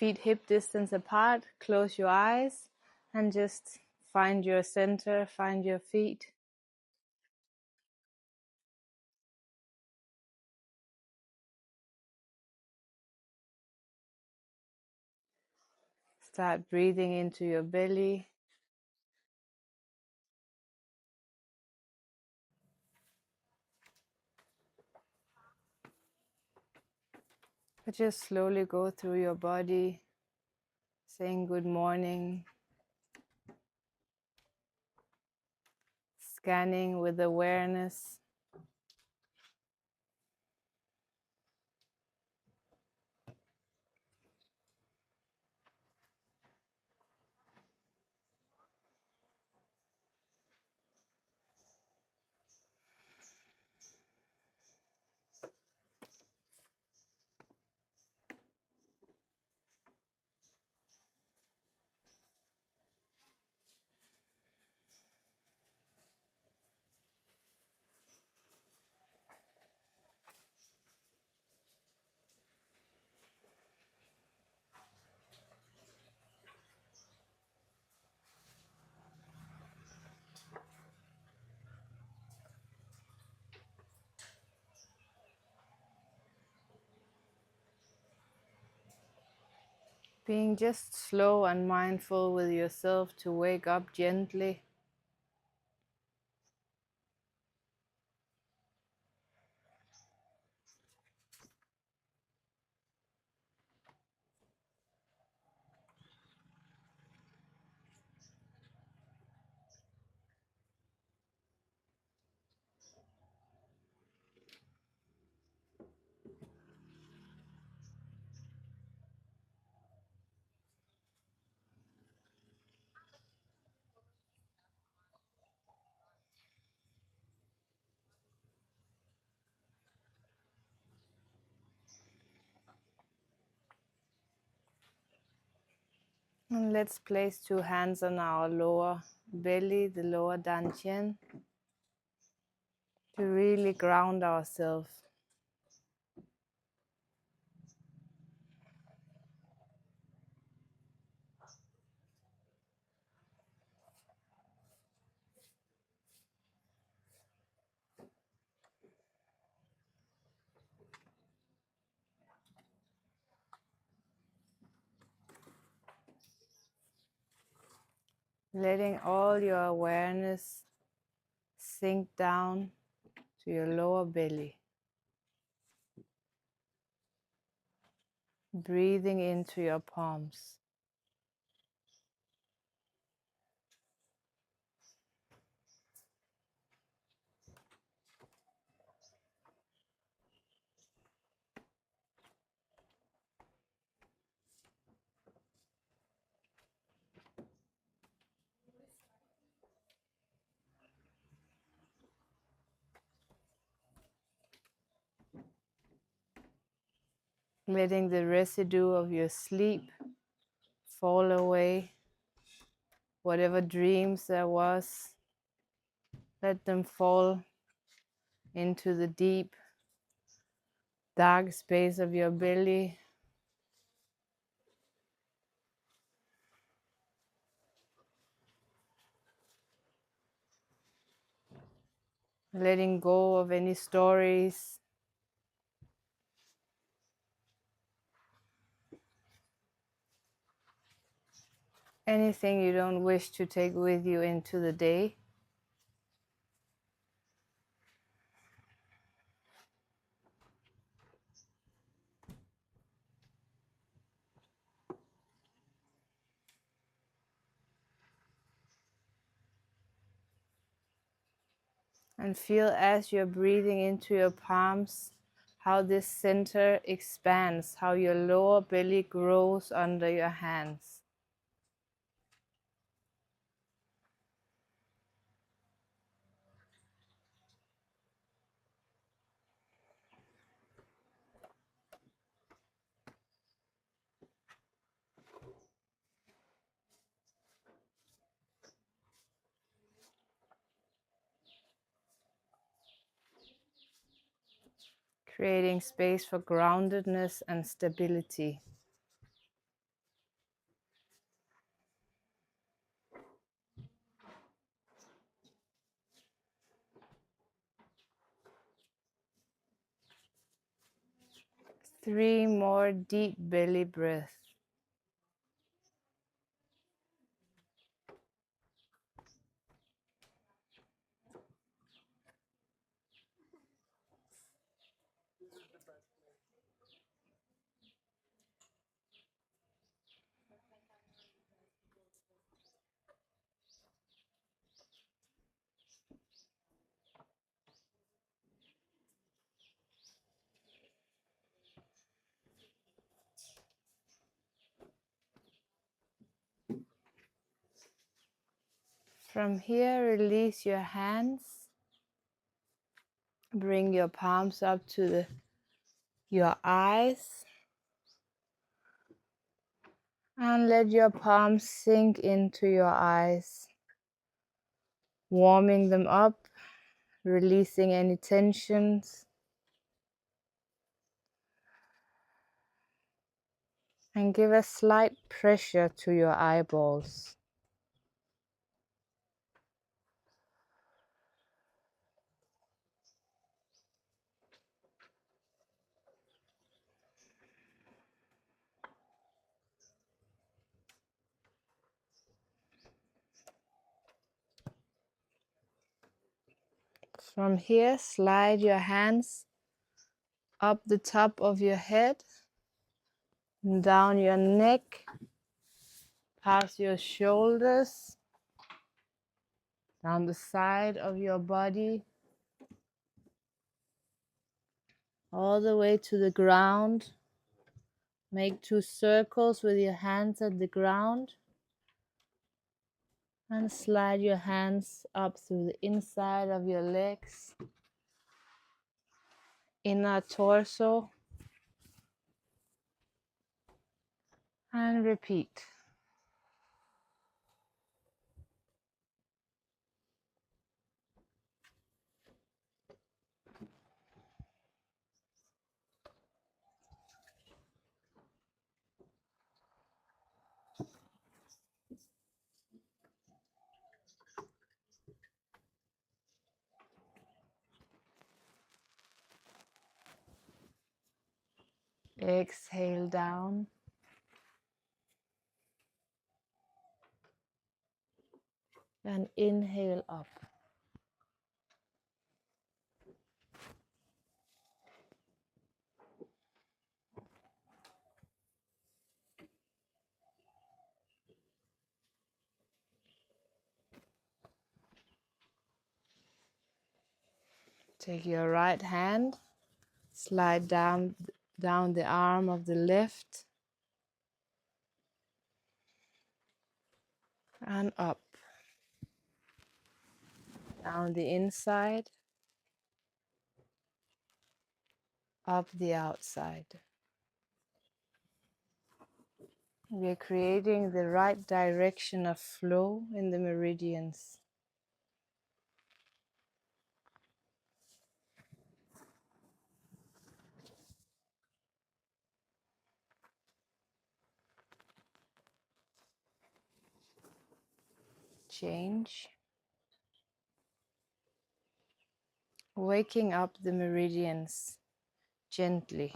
feet hip distance apart, close your eyes and just find your center, find your feet. Start breathing into your belly. But just slowly go through your body, saying good morning, scanning with awareness. Being just slow and mindful with yourself to wake up gently. And let's place 2 hands on our lower belly, the lower dantian, to really ground ourselves. Letting all your awareness sink down to your lower belly. Breathing into your palms. Letting the residue of your sleep fall away. Whatever dreams there was, let them fall into the deep, dark space of your belly. Letting go of any stories, anything you don't wish to take with you into the day. And feel as you're breathing into your palms, how this center expands, how your lower belly grows under your hands. Creating space for groundedness and stability. 3 more deep belly breaths. From here, release your hands. Bring your palms up to your eyes. And let your palms sink into your eyes, warming them up, releasing any tensions. And give a slight pressure to your eyeballs. From here, slide your hands up the top of your head, down your neck, past your shoulders, down the side of your body, all the way to the ground. Make 2 circles with your hands at the ground. And slide your hands up through the inside of your legs, inner torso, and repeat. Exhale down. And inhale up. Take your right hand, slide down the arm of the left, and up. Down the inside, up the outside. We're creating the right direction of flow in the meridians. Change. Waking up the meridians gently.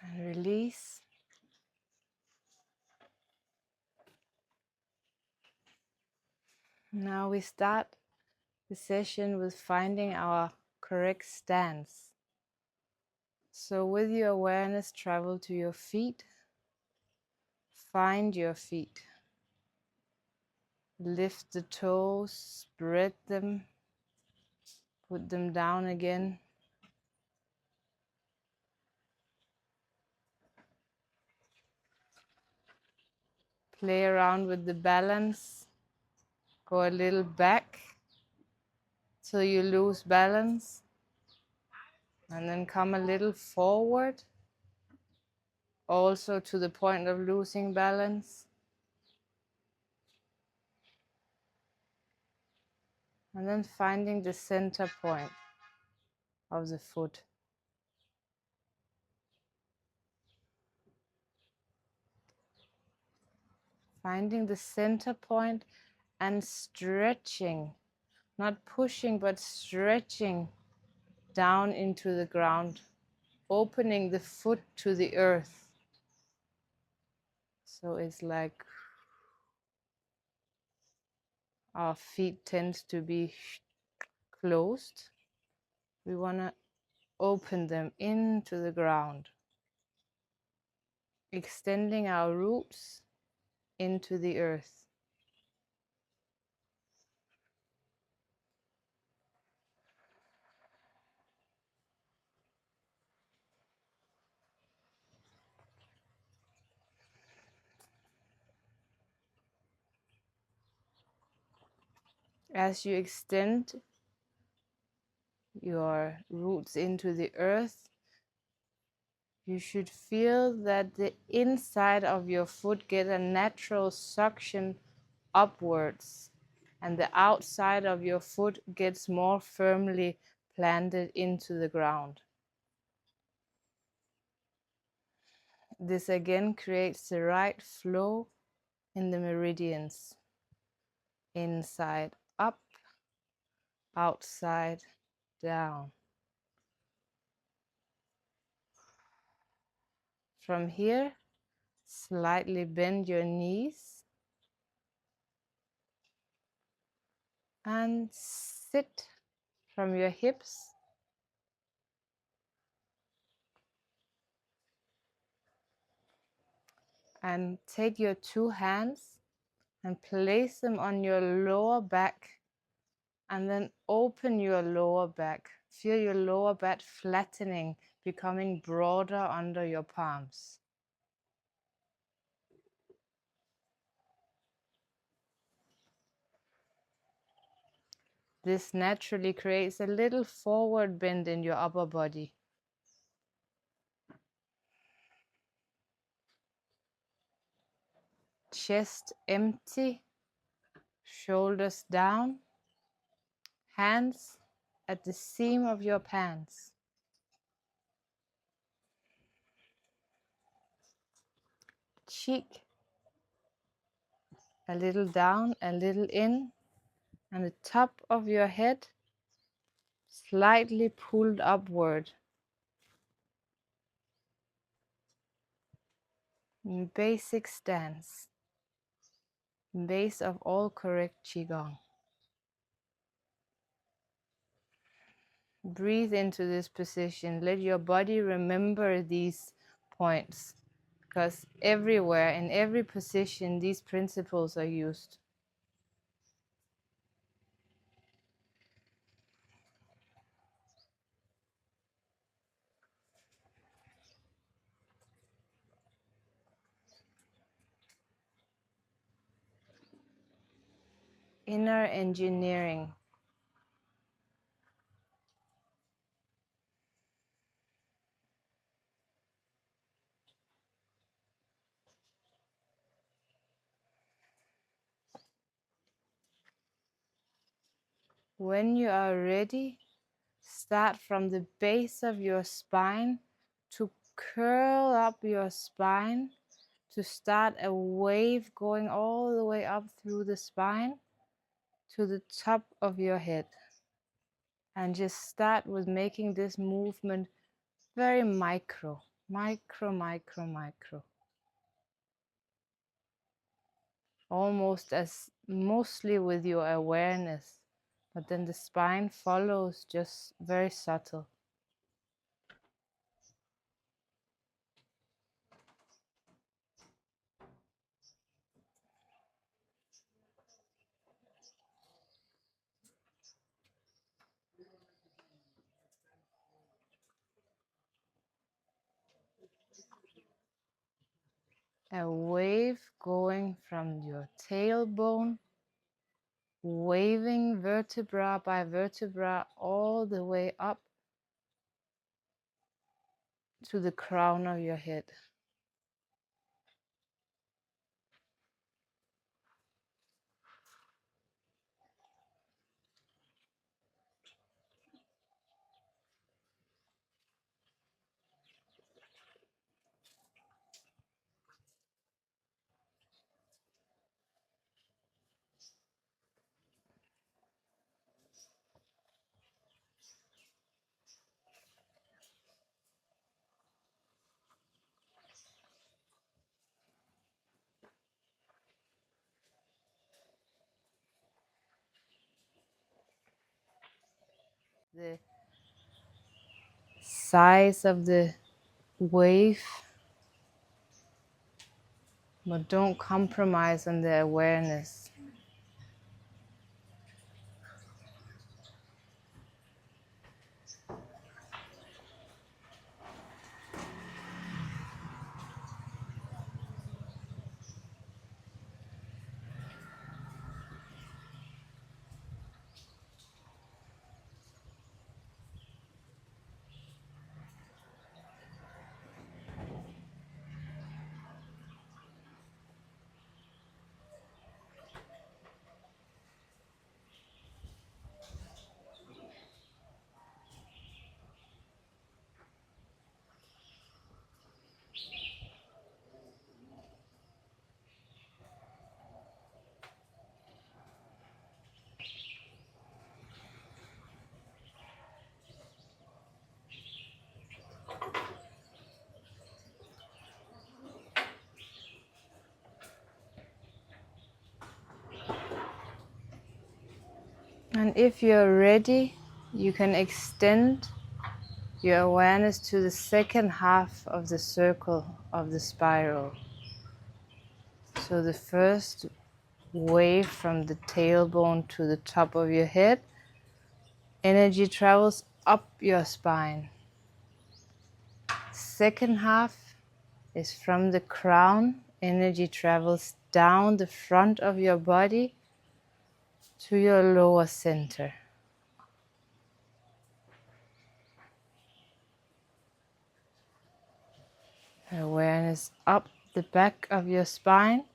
And release. Now we start the session with finding our correct stance. So with your awareness, travel to your feet. Find your feet. Lift the toes, spread them, put them down again. Play around with the balance. Go a little back till you lose balance. And then come a little forward, also to the point of losing balance. And then finding the center point of the foot. Finding the center point and stretching, not pushing, but stretching down into the ground, opening the foot to the earth. So it's like our feet tend to be closed. We want to open them into the ground, extending our roots into the earth. As you extend your roots into the earth, you should feel that the inside of your foot get a natural suction upwards, and the outside of your foot gets more firmly planted into the ground. This again creates the right flow in the meridians. Inside up, outside down. From here, slightly bend your knees and sit from your hips. And take your two hands and place them on your lower back, and then open your lower back. Feel your lower back flattening, becoming broader under your palms. This naturally creates a little forward bend in your upper body. Chest empty, shoulders down, hands at the seam of your pants. Cheek a little down, a little in, and the top of your head slightly pulled upward. In basic stance, base of all correct Qigong. Breathe into this position. Let your body remember these points, because everywhere, in every position, these principles are used. Inner engineering. When you are ready, start from the base of your spine to curl up your spine, to start a wave going all the way up through the spine to the top of your head. And just start with making this movement very micro, micro, micro, micro. Almost as mostly with your awareness, but then the spine follows, just very subtle. A wave going from your tailbone, waving vertebra by vertebra all the way up to the crown of your head. The size of the wave, but don't compromise on the awareness. And if you're ready, you can extend your awareness to the second half of the circle of the spiral. So the first wave from the tailbone to the top of your head, energy travels up your spine. Second half is from the crown, energy travels down the front of your body to your lower center. Awareness up the back of your spine,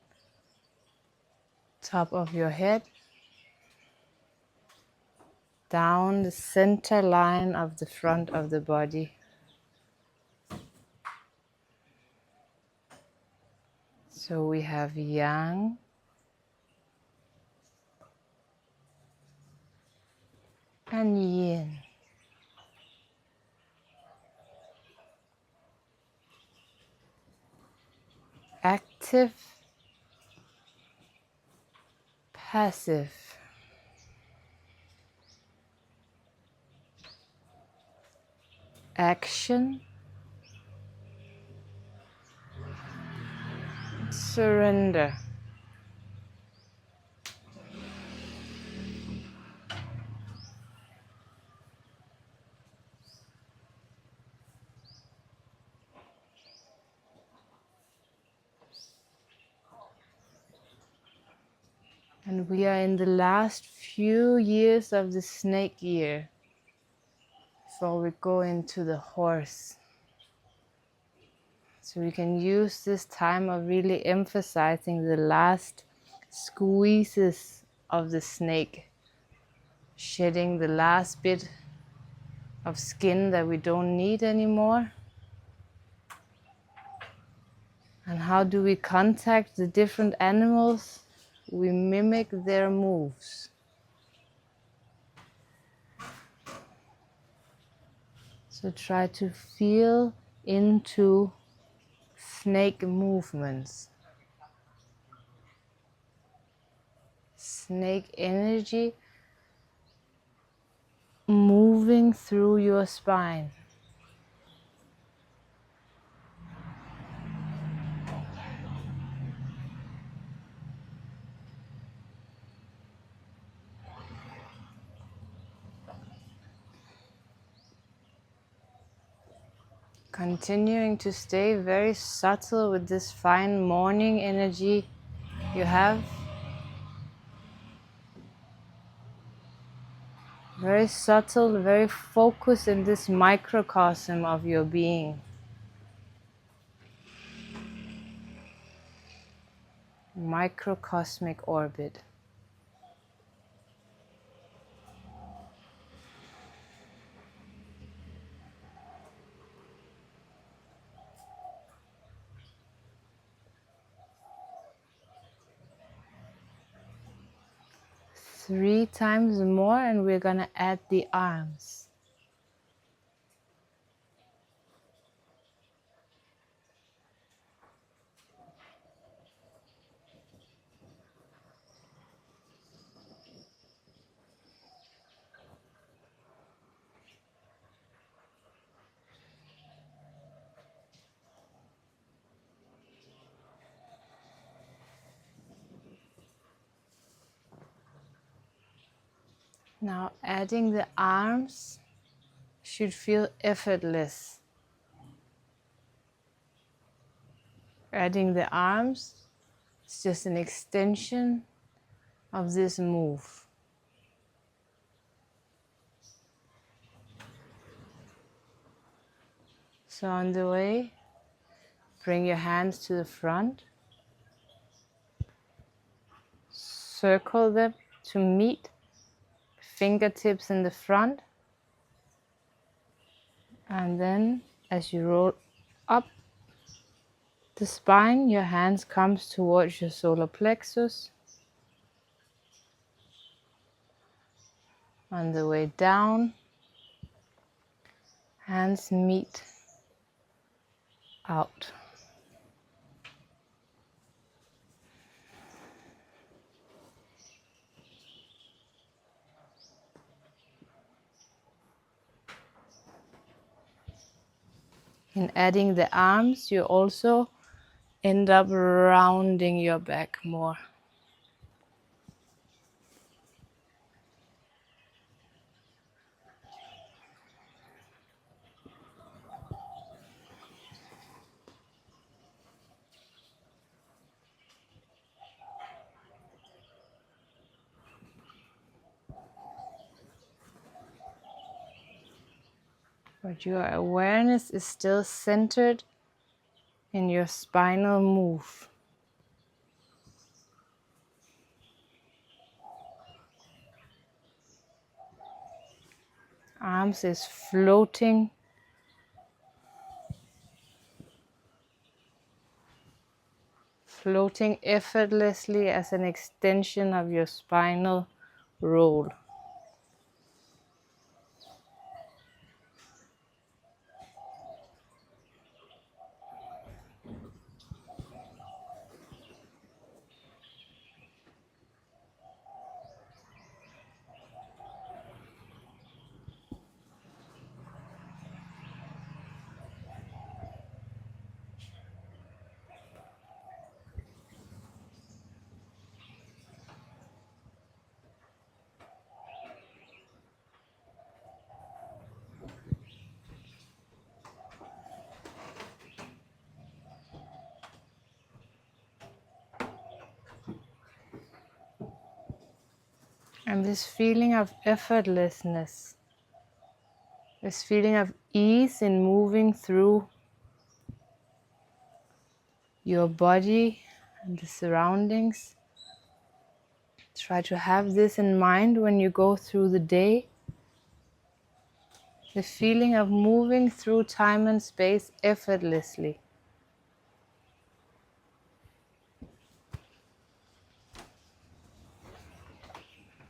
top of your head, down the center line of the front of the body. So we have yang and yin. Active, passive. Action, surrender. And we are in the last few years of the snake year before we go into the horse. So we can use this time of really emphasizing the last squeezes of the snake, shedding the last bit of skin that we don't need anymore. And how do we contact the different animals? We mimic their moves. So try to feel into snake movements. Snake energy moving through your spine. Continuing to stay very subtle with this fine morning energy you have. Very subtle, very focused in this microcosm of your being. microcosmic orbit. Three times more, and we're going to add the arms. Now adding the arms should feel effortless. Adding the arms is just an extension of this move. So on the way, bring your hands to the front. Circle them to meet, fingertips in the front. And then as you roll up the spine, your hands comes towards your solar plexus. On the way down, hands meet out. In adding the arms, you also end up rounding your back more. But your awareness is still centered in your spinal move. Arms is floating effortlessly as an extension of your spinal roll. And this feeling of effortlessness, this feeling of ease in moving through your body and the surroundings. Try to have this in mind when you go through the day. The feeling of moving through time and space effortlessly.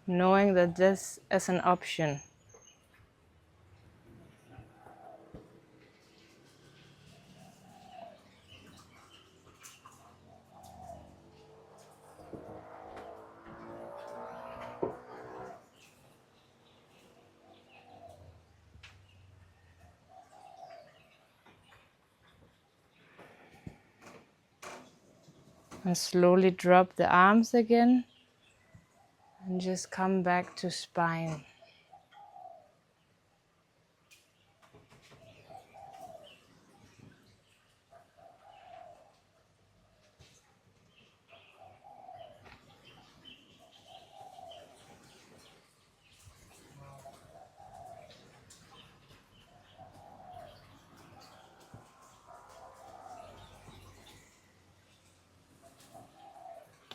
Knowing that this is an option. And slowly drop the arms again. And just come back to spine.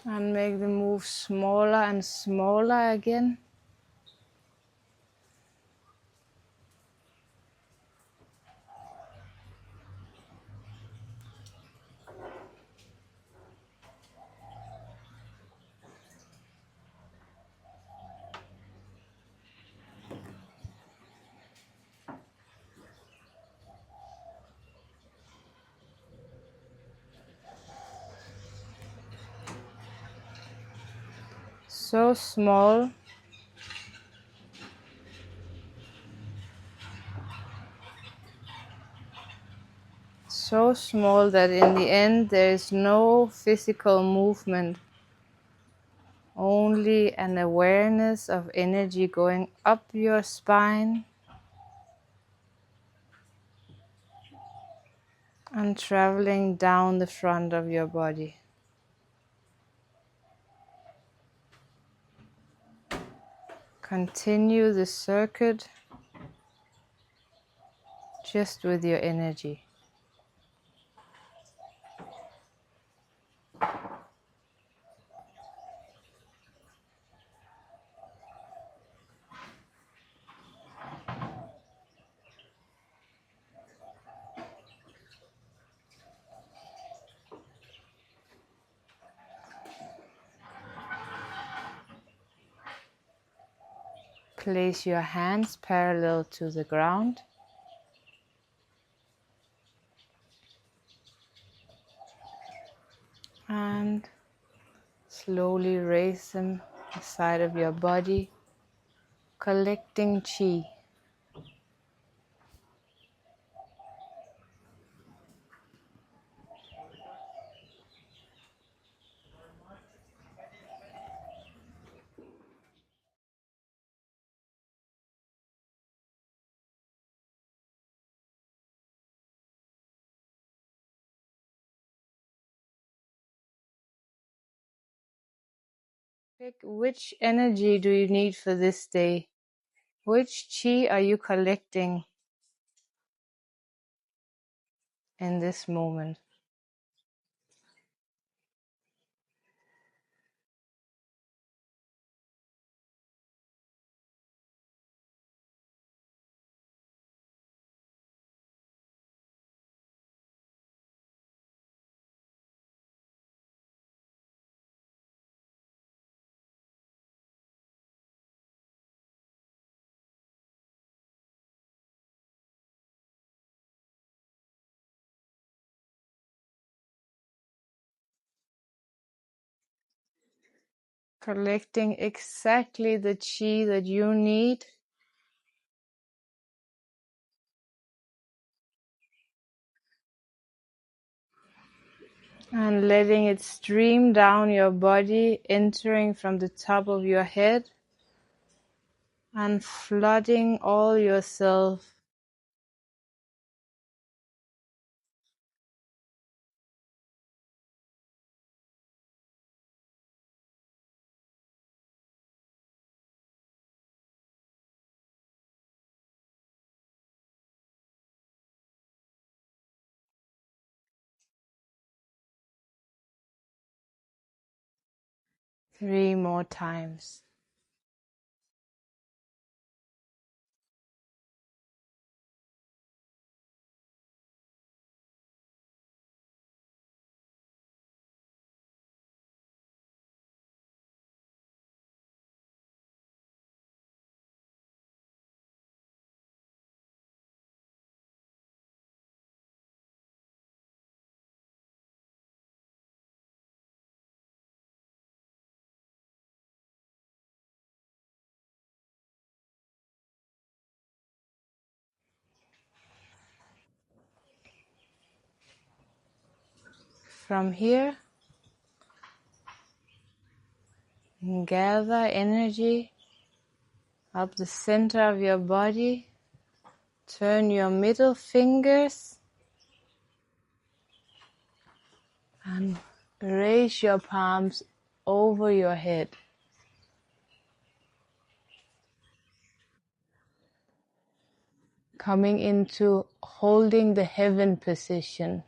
And make them move smaller and smaller again. So small that in the end there is no physical movement, only an awareness of energy going up your spine and traveling down the front of your body. Continue the circuit just with your energy. Place your hands parallel to the ground. And slowly raise them the side of your body, collecting chi. Pick which energy do you need for this day? Which chi are you collecting in this moment? Collecting exactly the chi that you need. And letting it stream down your body, entering from the top of your head and flooding all yourself. Three more times. From here, gather energy up the center of your body. Turn your middle fingers and raise your palms over your head. Coming into holding the heaven position.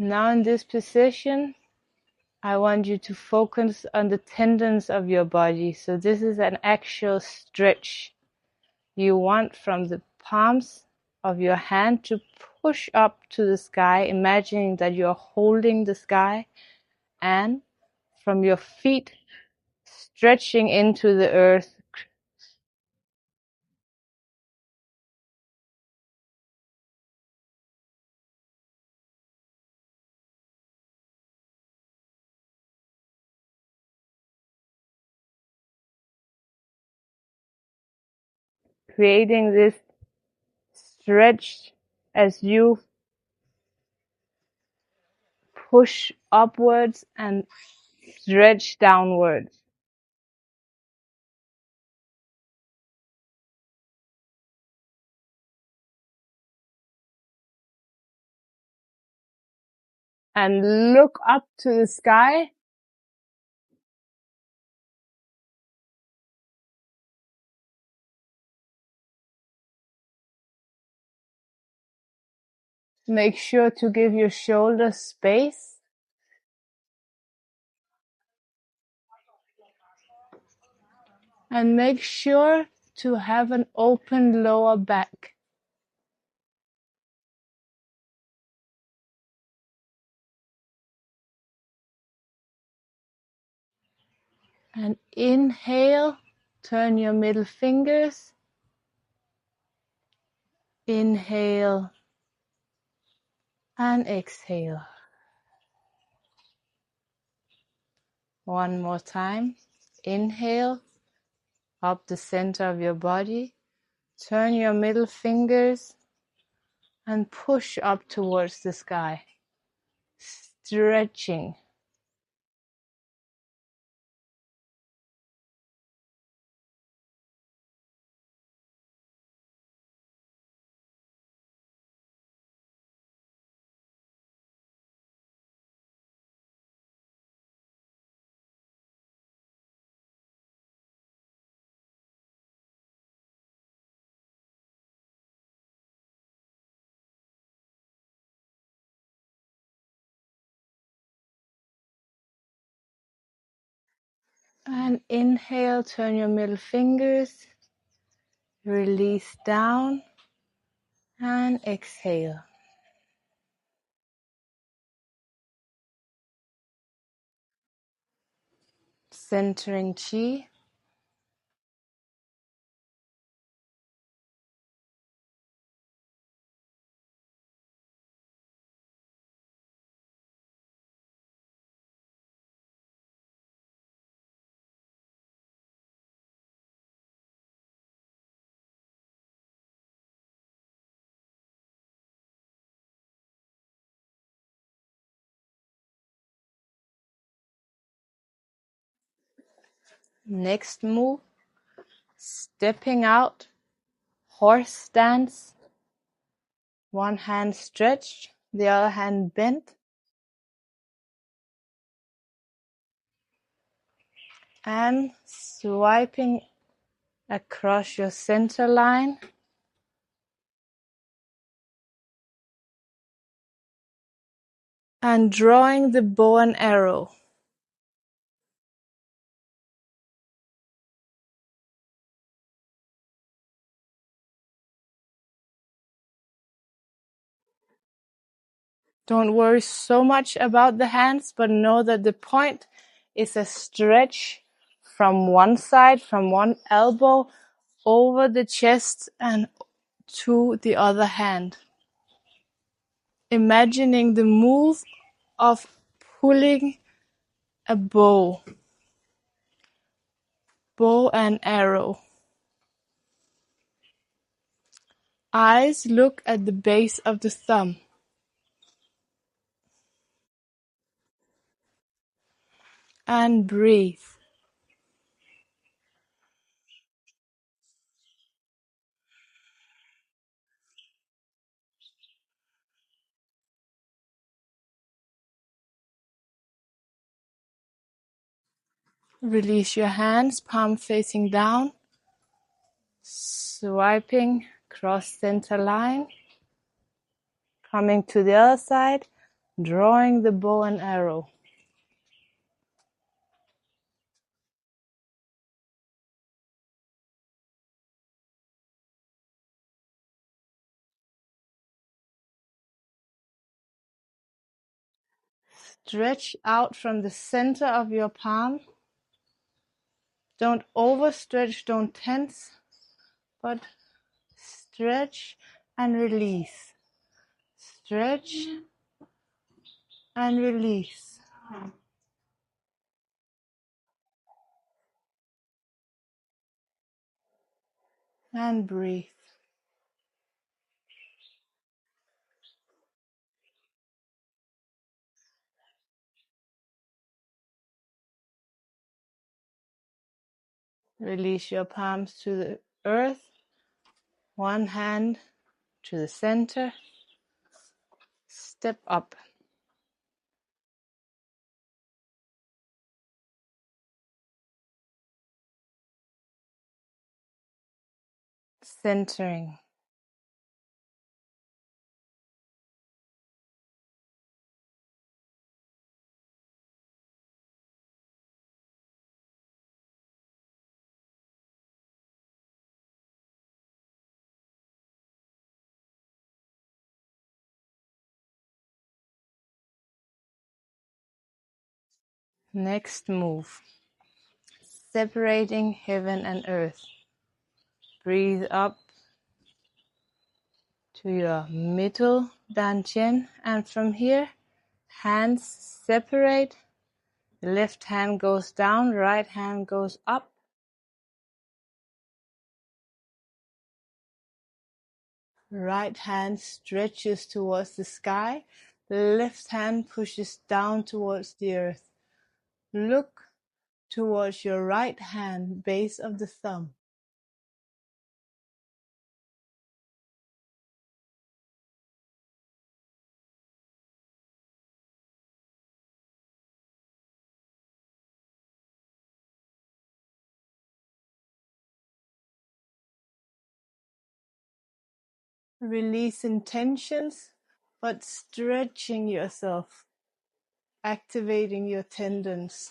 Now in this position, I want you to focus on the tendons of your body. So this is an actual stretch. You want from the palms of your hand to push up to the sky, imagining that you're holding the sky, and from your feet stretching into the earth. Creating this stretch as you push upwards and stretch downwards. And look up to the sky. Make sure to give your shoulders space. And make sure to have an open lower back. And inhale, turn your middle fingers. Inhale and exhale. One more time. Inhale, up the center of your body. Turn your middle fingers and push up towards the sky. Stretching. And inhale, turn your middle fingers. Release down and exhale. Centering chi. Next move, stepping out, horse stance. One hand stretched, the other hand bent. And swiping across your center line. And drawing the bow and arrow. Don't worry so much about the hands, but know that the point is a stretch from one side, from one elbow, over the chest and to the other hand. Imagining the move of pulling a bow and arrow. Eyes look at the base of the thumb. And breathe. Release your hands, palm facing down. Swiping cross center line. Coming to the other side. drawing the bow and arrow. Stretch out from the center of your palm. Don't overstretch, don't tense, but stretch and release. Stretch and release. And breathe. Release your palms to the earth. One hand to the center. Step up. Centering. Next move. Separating heaven and earth. Breathe up to your middle dantian, and from here, hands separate. Left hand goes down, right hand goes up. Right hand stretches towards the sky. Left hand pushes down towards the earth. Look towards your right hand, base of the thumb. Release intentions, but stretching yourself, activating your tendons.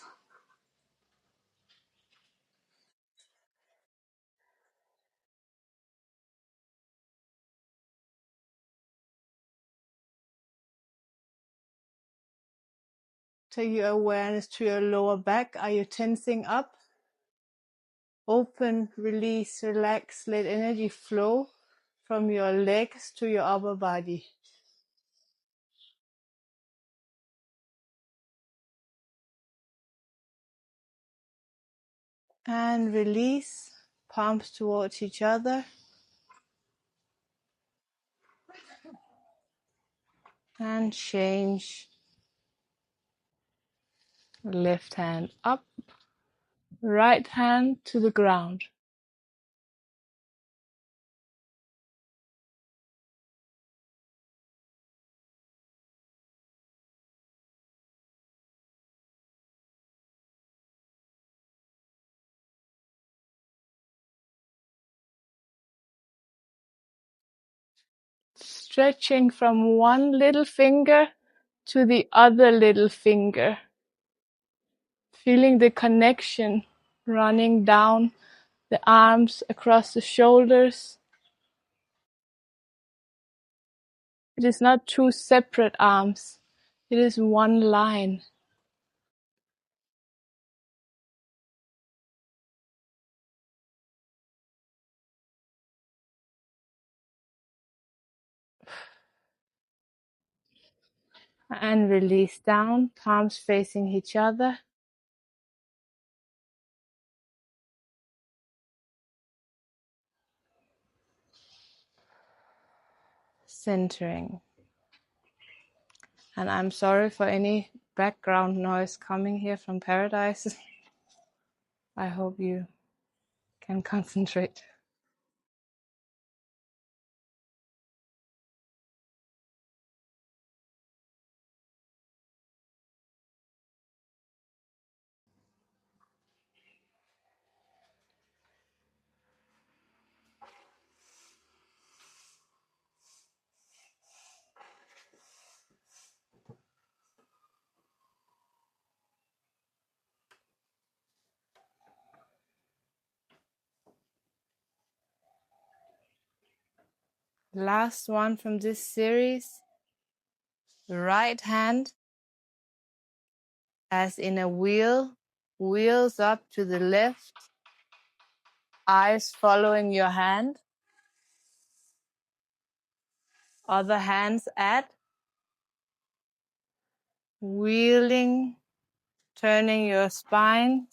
Take your awareness to your lower back. Are you tensing up? Open, release, relax, let energy flow from your legs to your upper body. And release, palms towards each other. And change. Left hand up, right hand to the ground. Stretching from one little finger to the other little finger. Feeling the connection running down the arms, across the shoulders. It is not two separate arms. It is one line. And release down, palms facing each other. Centering. And I'm sorry for any background noise coming here from paradise. I hope you can concentrate. Last one from this series. Right hand as in a wheel, wheels up to the left, eyes following your hand. Other hands at, wheeling, turning your spine,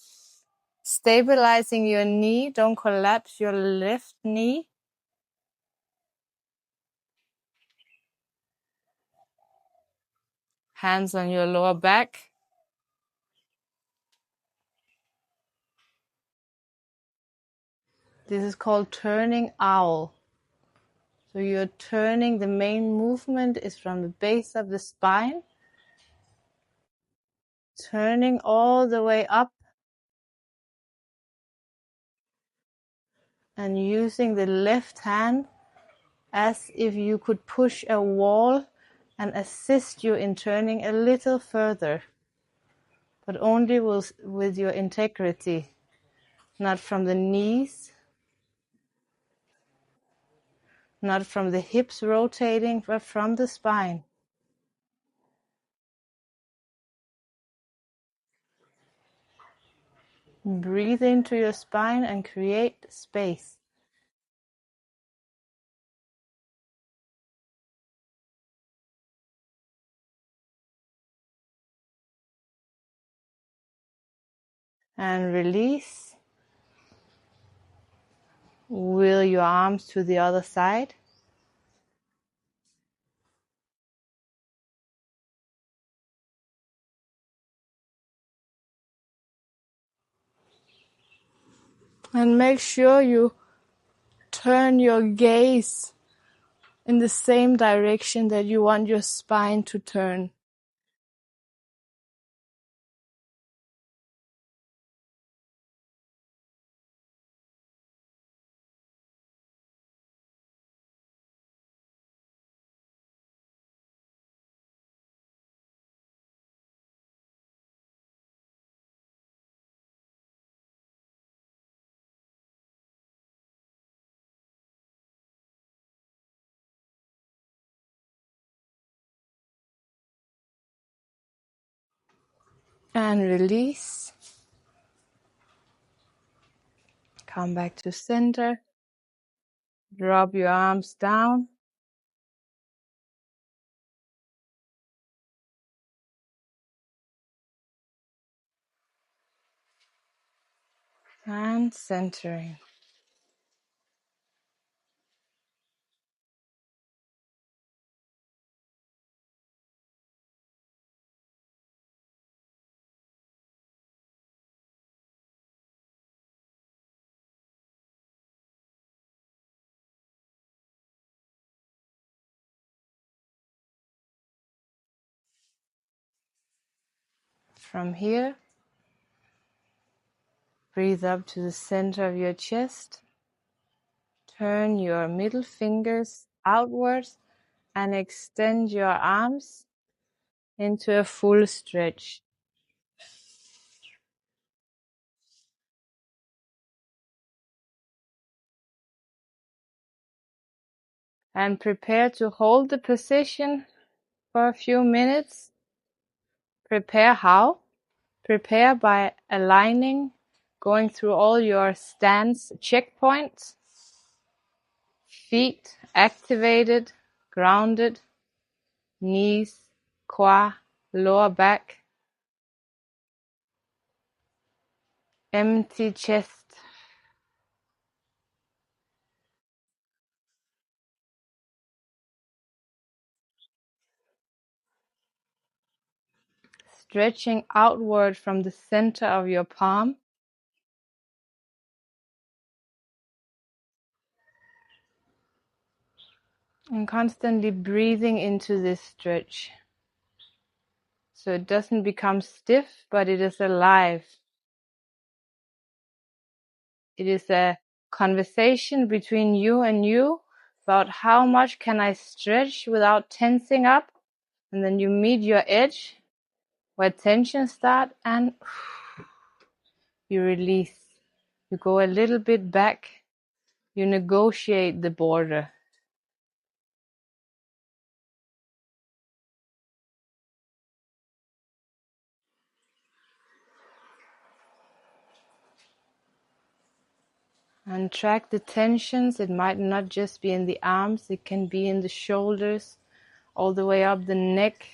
stabilizing your knee. Don't collapse your left knee. Hands on your lower back. This is called turning owl. So you're turning, the main movement is from the base of the spine, turning all the way up and using the left hand as if you could push a wall and assist you in turning a little further, but only with your integrity, not from the knees, not from the hips rotating, but from the spine. Breathe into your spine and create space. And release. Wheel your arms to the other side. And make sure you turn your gaze in the same direction that you want your spine to turn. And release. Come back to center. Drop your arms down. And centering. From here, breathe up to the center of your chest. Turn your middle fingers outwards and extend your arms into a full stretch. And prepare to hold the position for a few minutes. Prepare how? Prepare by aligning, going through all your stance checkpoints. Feet activated, grounded, knees, core, lower back, empty chest. Stretching outward from the center of your palm. And constantly breathing into this stretch. So it doesn't become stiff, but it is alive. It is a conversation between you and you about how much can I stretch without tensing up. And then you meet your edge where tension starts and you release. You go a little bit back. You negotiate the border. And track the tensions. It might not just be in the arms, it can be in the shoulders, all the way up the neck,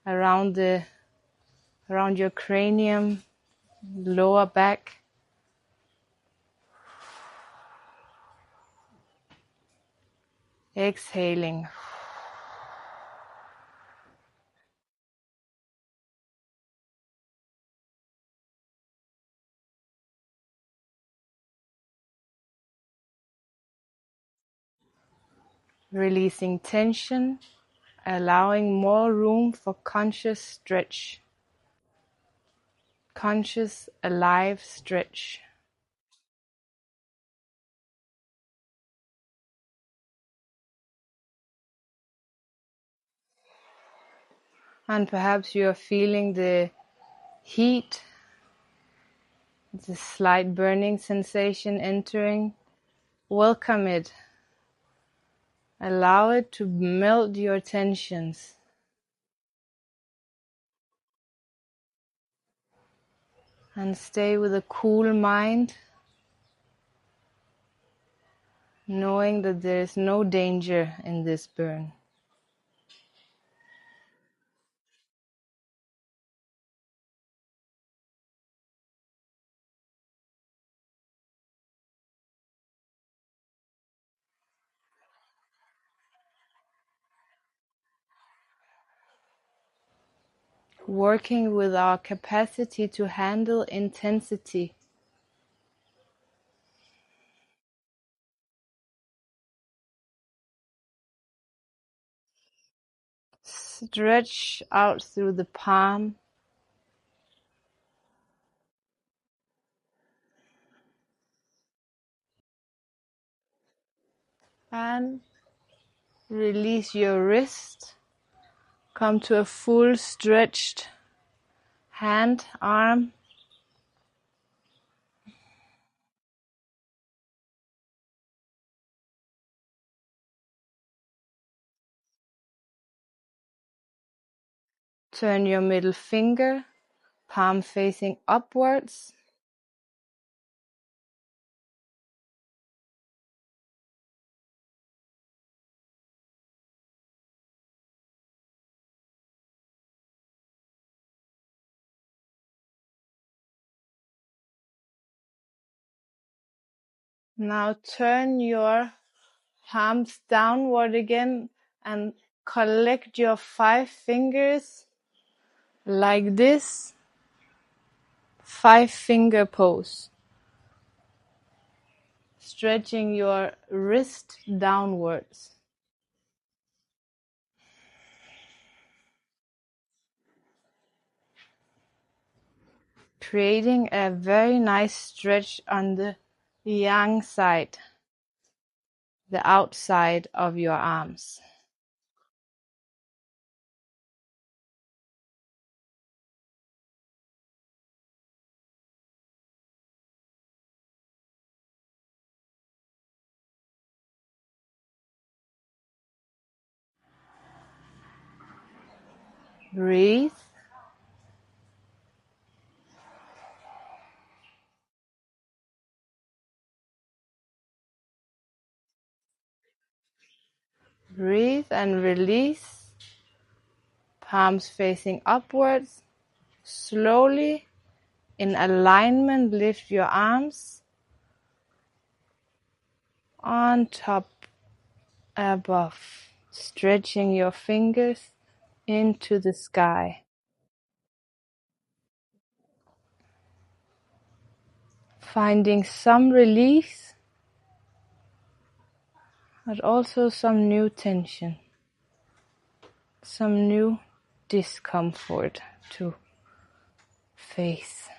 around your cranium, lower back. Exhaling. Releasing tension, allowing more room for conscious stretch. Conscious, alive stretch. And perhaps you are feeling the heat, the slight burning sensation entering. Welcome it. Allow it to melt your tensions. And stay with a cool mind, knowing that there is no danger in this burn. Working with our capacity to handle intensity. Stretch out through the palm. And release your wrist. Come to a full stretched hand, arm. Turn your middle finger, palm facing upwards. Now turn your palms downward again and collect your 5 fingers like this. 5-finger pose. Stretching your wrist downwards. Creating a very nice stretch on the yang side, the outside of your arms. Breathe. Breathe and release. Palms facing upwards. Slowly, in alignment, lift your arms on top, above, stretching your fingers into the sky. Finding some release, but also some new tension, some new discomfort to face.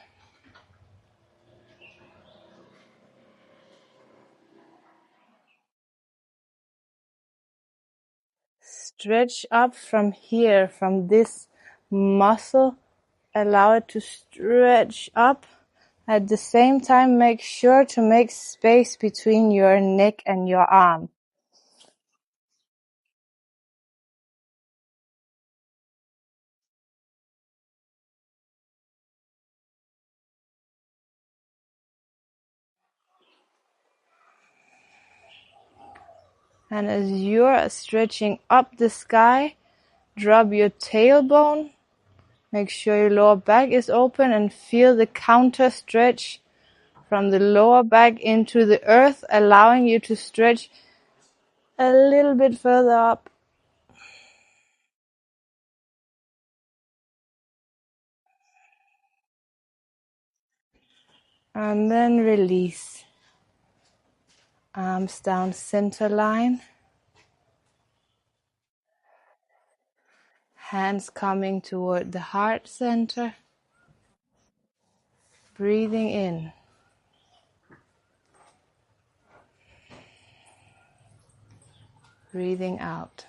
Stretch up from here, from this muscle. Allow it to stretch up. At the same time, make sure to make space between your neck and your arm. And as you're stretching up the sky, drop your tailbone. Make sure your lower back is open and feel the counter stretch from the lower back into the earth, allowing you to stretch a little bit further up. And then release. Arms down center line. Hands coming toward the heart center. Breathing in. Breathing out.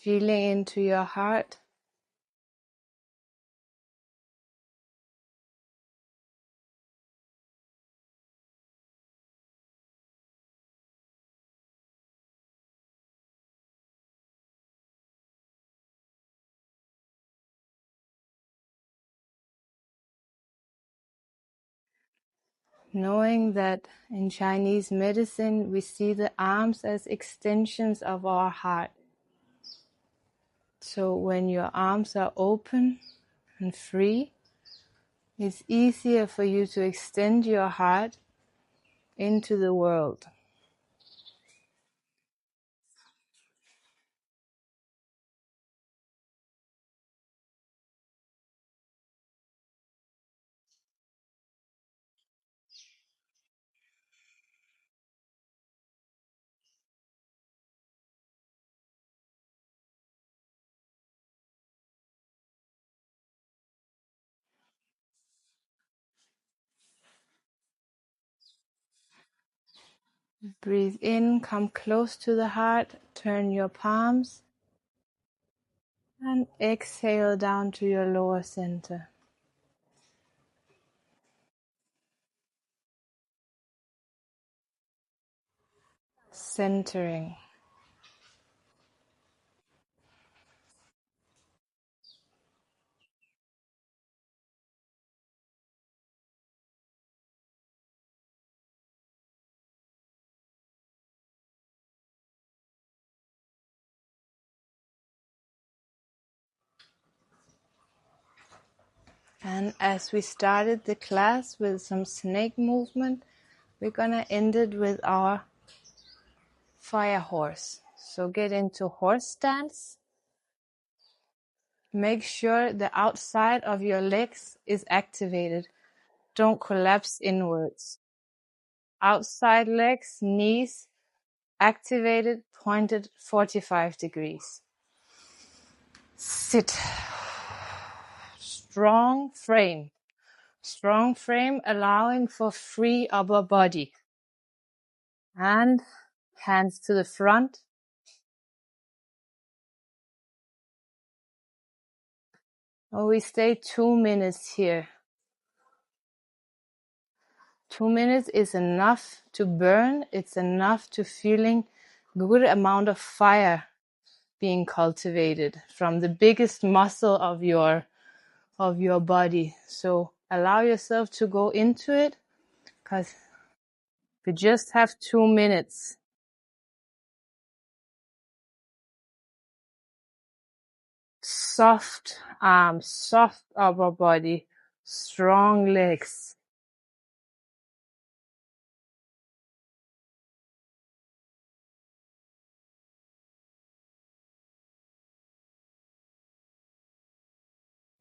Feeling into your heart. Knowing that in Chinese medicine we see the arms as extensions of our heart. So when your arms are open and free, it's easier for you to extend your heart into the world. Breathe in, come close to the heart, turn your palms, and exhale down to your lower center. Centering. And as we started the class with some snake movement, we're gonna end it with our fire horse. So get into horse stance. Make sure the outside of your legs is activated. Don't collapse inwards. Outside legs, knees activated, pointed 45 degrees. Sit. Strong frame. Strong frame allowing for free upper body. And hands to the front. Oh, we stay 2 minutes here. 2 minutes is enough to burn. It's enough to feeling good amount of fire being cultivated from the biggest muscle of your body. So allow yourself to go into it, because we just have 2 minutes. Soft arms, soft upper body, strong legs.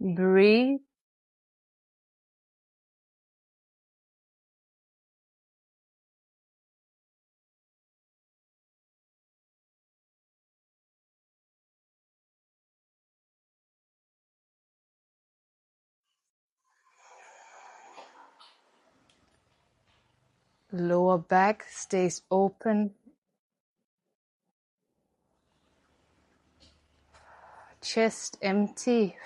Breathe. Lower back stays open. Chest empty.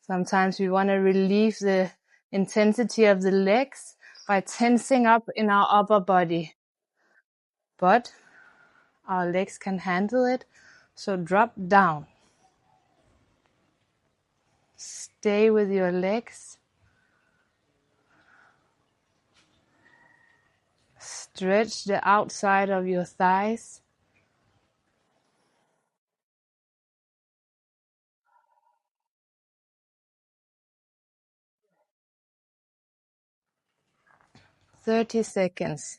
Sometimes we want to relieve the intensity of the legs by tensing up in our upper body. But our legs can handle it, so drop down. Stay with your legs. Stretch the outside of your thighs. "30 seconds.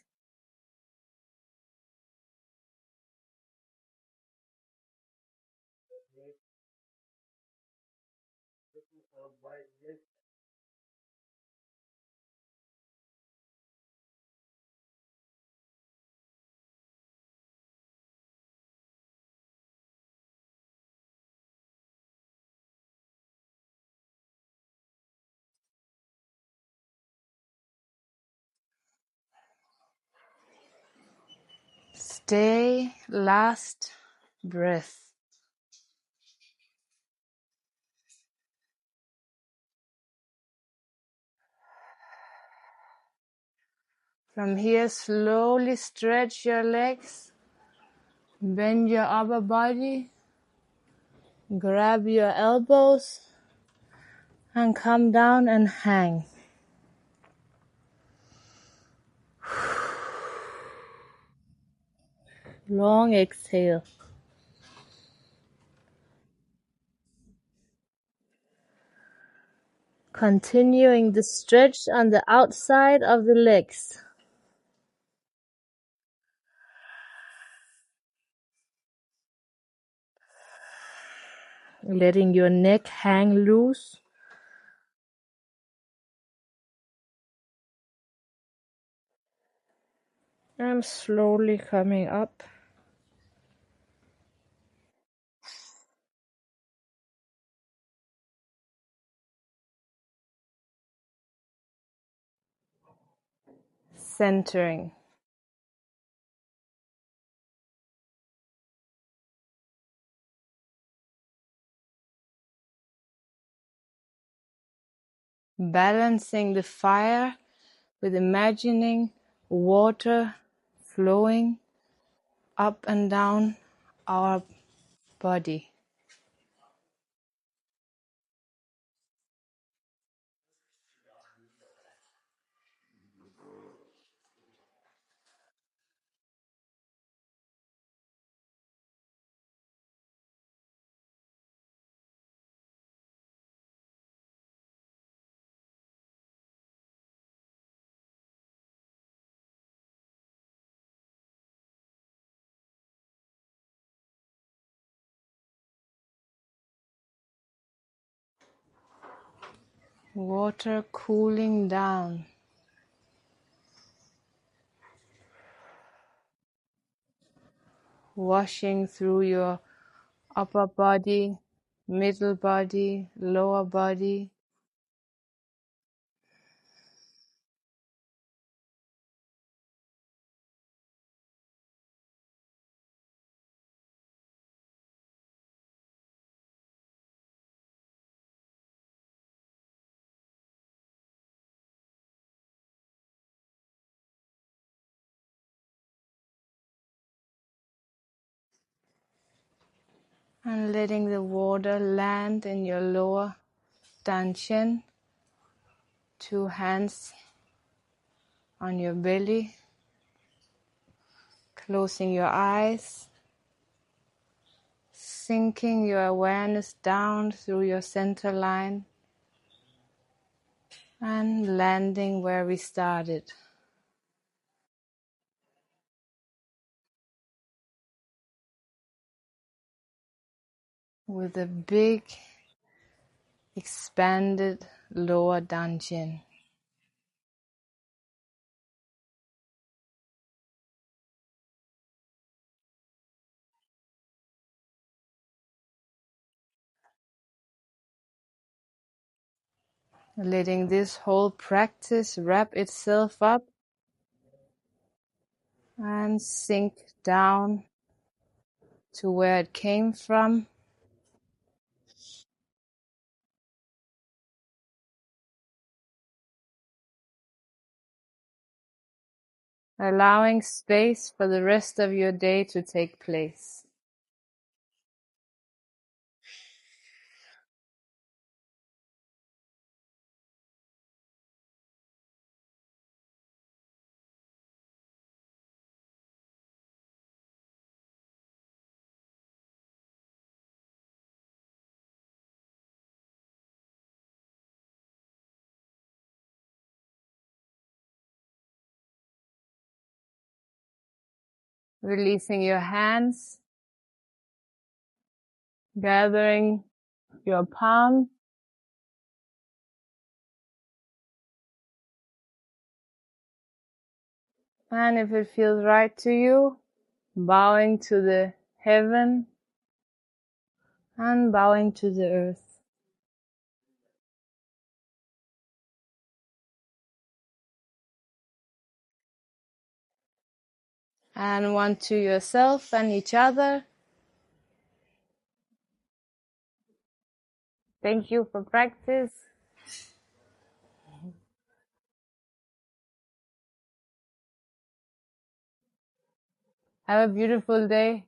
Stay. Last breath. From here, slowly stretch your legs. Bend your upper body. Grab your elbows and come down and hang. Long exhale. Continuing the stretch on the outside of the legs. Letting your neck hang loose. And slowly coming up. Centering. Balancing the fire with imagining water flowing up and down our body. Water cooling down. Washing through your upper body, middle body, lower body. And letting the water land in your lower dantian. 2 hands on your belly. Closing your eyes. Sinking your awareness down through your center line. And landing where we started. With a big expanded lower dantian. Letting this whole practice wrap itself up and sink down to where it came from. allowing space for the rest of your day to take place. Releasing your hands, gathering your palm, and if it feels right to you, bowing to the heaven and bowing to the earth. And one to yourself and each other. Thank you for practice. Have a beautiful day.